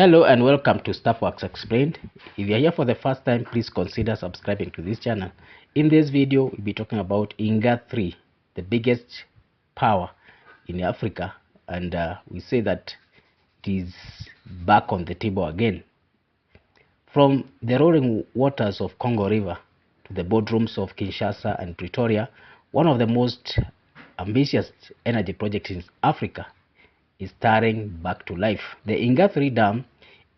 Hello and welcome to Staffworks Explained. If you are here for the first time, please consider subscribing to this channel. In this video, we'll be talking about Inga 3, the biggest power in Africa, and we say that it is back on the table again. From the roaring waters of Congo River to the boardrooms of Kinshasa and Pretoria, one of the most ambitious energy projects in Africa is starting back to life. The Inga 3 Dam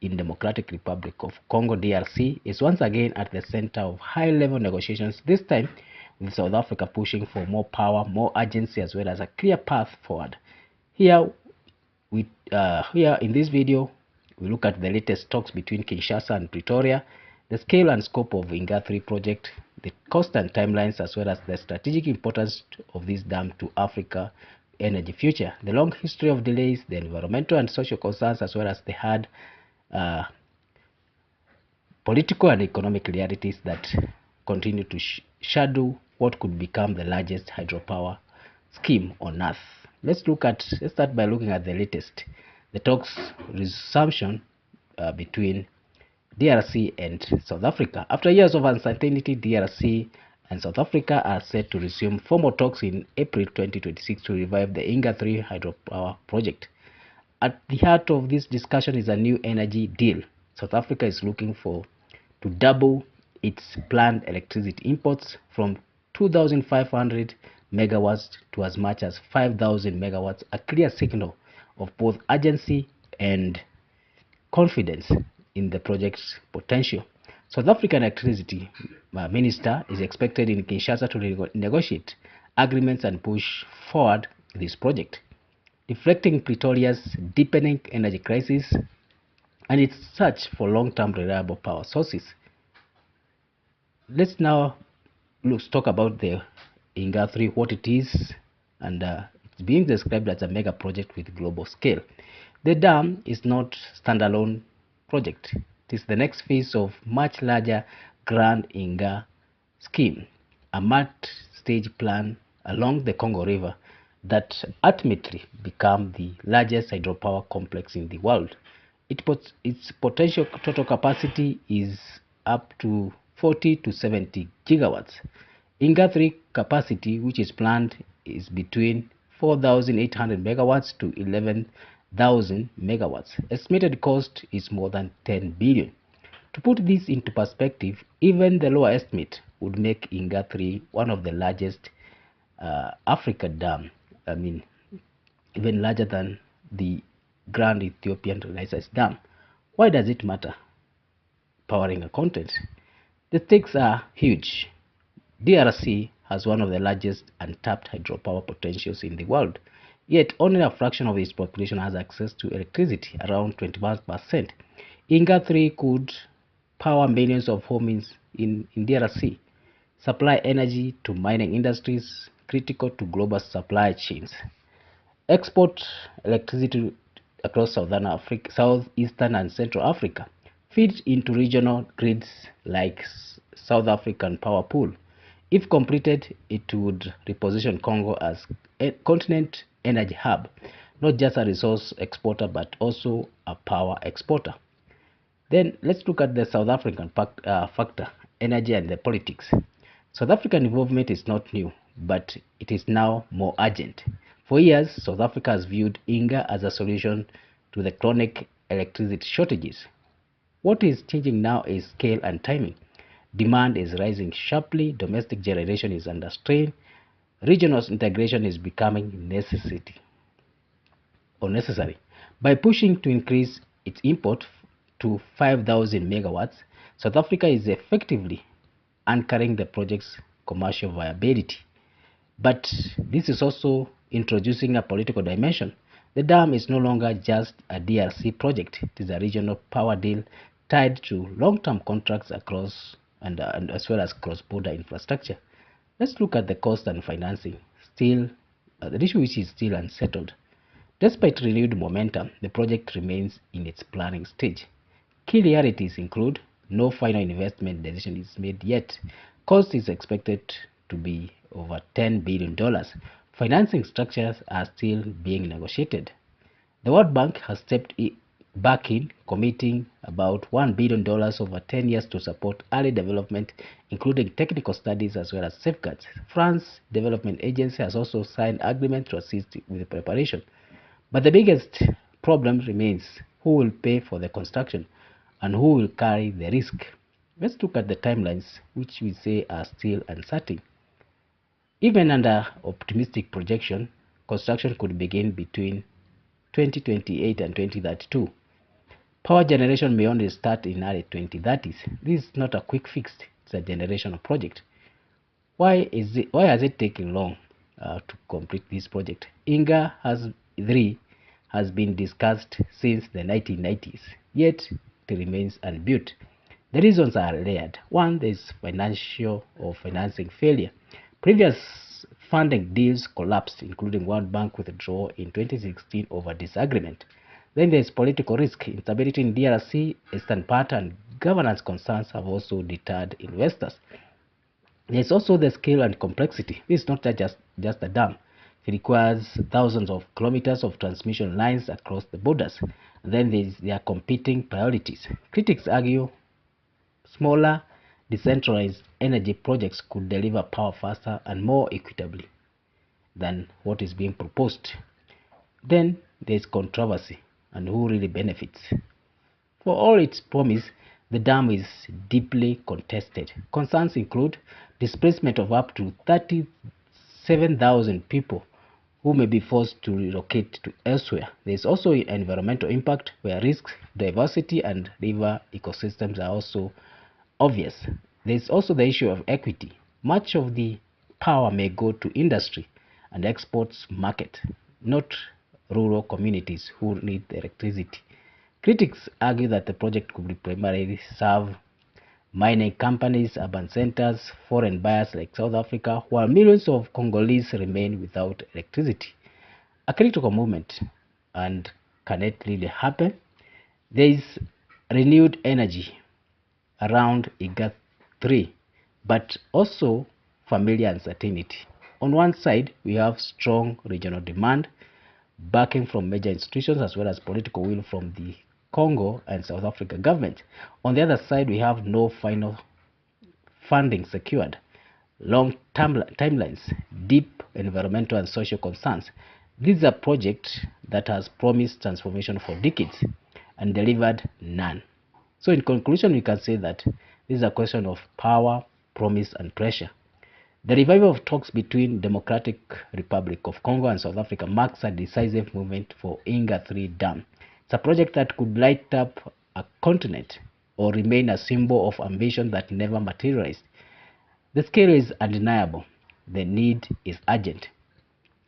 in Democratic Republic of Congo DRC is once again at the center of high-level negotiations, this time with South Africa pushing for more power, more urgency, as well as a clear path forward. Here in this video, we look at the latest talks between Kinshasa and Pretoria, the scale and scope of Inga 3 project, the cost and timelines, as well as the strategic importance of this dam to Africa energy future, the long history of delays, the environmental and social concerns, as well as the hard political and economic realities that continue to shadow what could become the largest hydropower scheme on earth. Let's start by looking at the latest, the talks resumption between DRC and South Africa. After years of uncertainty, DRC and South Africa are set to resume formal talks in April 2026 to revive the Inga 3 hydropower project. At the heart of this discussion is a new energy deal. South Africa is looking to double its planned electricity imports from 2,500 megawatts to as much as 5,000 megawatts, a clear signal of both urgency and confidence in the project's potential. South African electricity minister is expected in Kinshasa to negotiate agreements and push forward this project, reflecting Pretoria's deepening energy crisis and its search for long-term reliable power sources. Let's now talk about the Inga 3, what it is, and it's being described as a mega project with global scale. The dam is not a standalone project. It is the next phase of much larger Grand Inga scheme, a multi-stage plan along the Congo River that ultimately become the largest hydropower complex in the world. Its potential total capacity is up to 40 to 70 gigawatts. Inga 3 capacity, which is planned, is between 4,800 megawatts to 11,000 megawatts. Estimated cost is more than 10 billion. To put this into perspective, even the lower estimate would make Inga 3 one of the largest Africa dam. I mean, even larger than the Grand Ethiopian Renaissance Dam. Why does it matter? Powering a continent. The stakes are huge. DRC has one of the largest untapped hydropower potentials in the world, yet only a fraction of its population has access to electricity, around 21%. Inga 3 could power millions of homes in DRC, supply energy to mining industries critical to global supply chains, export electricity across southern Africa, southeastern and central Africa, feed into regional grids like South African power pool. If completed, it would reposition Congo as a continent energy hub, not just a resource exporter but also a power exporter. Then let's look at the South African factor, energy and the politics. South African involvement is not new, but it is now more urgent. For years, South Africa has viewed Inga as a solution to the chronic electricity shortages. What is changing now is scale and timing. Demand is rising sharply, domestic generation is under strain, regional integration is becoming necessary. By pushing to increase its import to 5,000 megawatts, South Africa is effectively anchoring the project's commercial viability. But this is also introducing a political dimension. The dam is no longer just a DRC project. It is a regional power deal tied to long-term contracts across and as well as cross-border infrastructure. Let's look at the cost and financing. The issue which is still unsettled. Despite renewed momentum, the project remains in its planning stage. Key realities include no final investment decision is made yet. Cost is expected to be over $10 billion. Financing structures are still being negotiated. The World Bank has stepped backing, committing about $1 billion over 10 years to support early development, including technical studies as well as safeguards. France Development Agency has also signed agreement to assist with the preparation. But the biggest problem remains who will pay for the construction and who will carry the risk. Let's look at the timelines, which we say are still uncertain. Even under optimistic projection, construction could begin between 2028 and 2032. Power generation may only start in early 2030s. This is not a quick fix, it's a generational project. Why has it taken long to complete this project? Inga has 3 has been discussed since the 1990s, yet it remains unbuilt. The reasons are layered. One, there is financial or financing failure. Previous funding deals collapsed, including World Bank withdrawal in 2016 over disagreement. Then there is political risk. Instability in DRC, Eastern part, and governance concerns have also deterred investors. There is also the scale and complexity. This is not just a dam. It requires thousands of kilometers of transmission lines across the borders. And then there are competing priorities. Critics argue smaller, decentralized energy projects could deliver power faster and more equitably than what is being proposed. Then there is controversy and who really benefits. For all its promise, the dam is deeply contested. Concerns include displacement of up to 37,000 people who may be forced to relocate to elsewhere. There is also environmental impact where risks, diversity, and river ecosystems are also obvious. There is also the issue of equity. Much of the power may go to industry and exports market, not rural communities who need the electricity. Critics argue that the project could primarily serve mining companies, urban centers, foreign buyers like South Africa, while millions of Congolese remain without electricity. A critical movement, and can it really happen? There is renewed energy around Inga 3, but also familiar uncertainty. On one side, we have strong regional demand, backing from major institutions as well as political will from the Congo and South Africa government. On the other side, we have no final funding secured, long timelines, deep environmental and social concerns. This is a project that has promised transformation for decades and delivered none. So in conclusion, we can say that this is a question of power, promise, and pressure. The revival of talks between Democratic Republic of Congo and South Africa marks a decisive movement for Inga 3 Dam. It's a project that could light up a continent or remain a symbol of ambition that never materialized. The scale is undeniable. The need is urgent.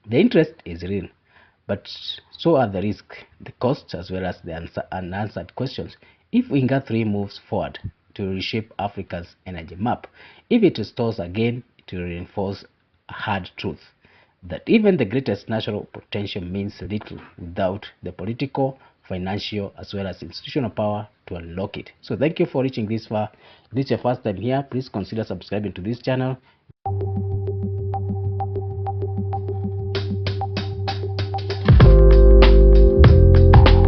The interest is real, but so are the risks, the costs, as well as the unanswered questions. If Inga 3 moves forward to reshape Africa's energy map, if it restores again, it will reinforce a hard truth that even the greatest national potential means little without the political, financial, as well as institutional power to unlock it. So thank you for reaching this far. If this is your first time here, please consider subscribing to this channel.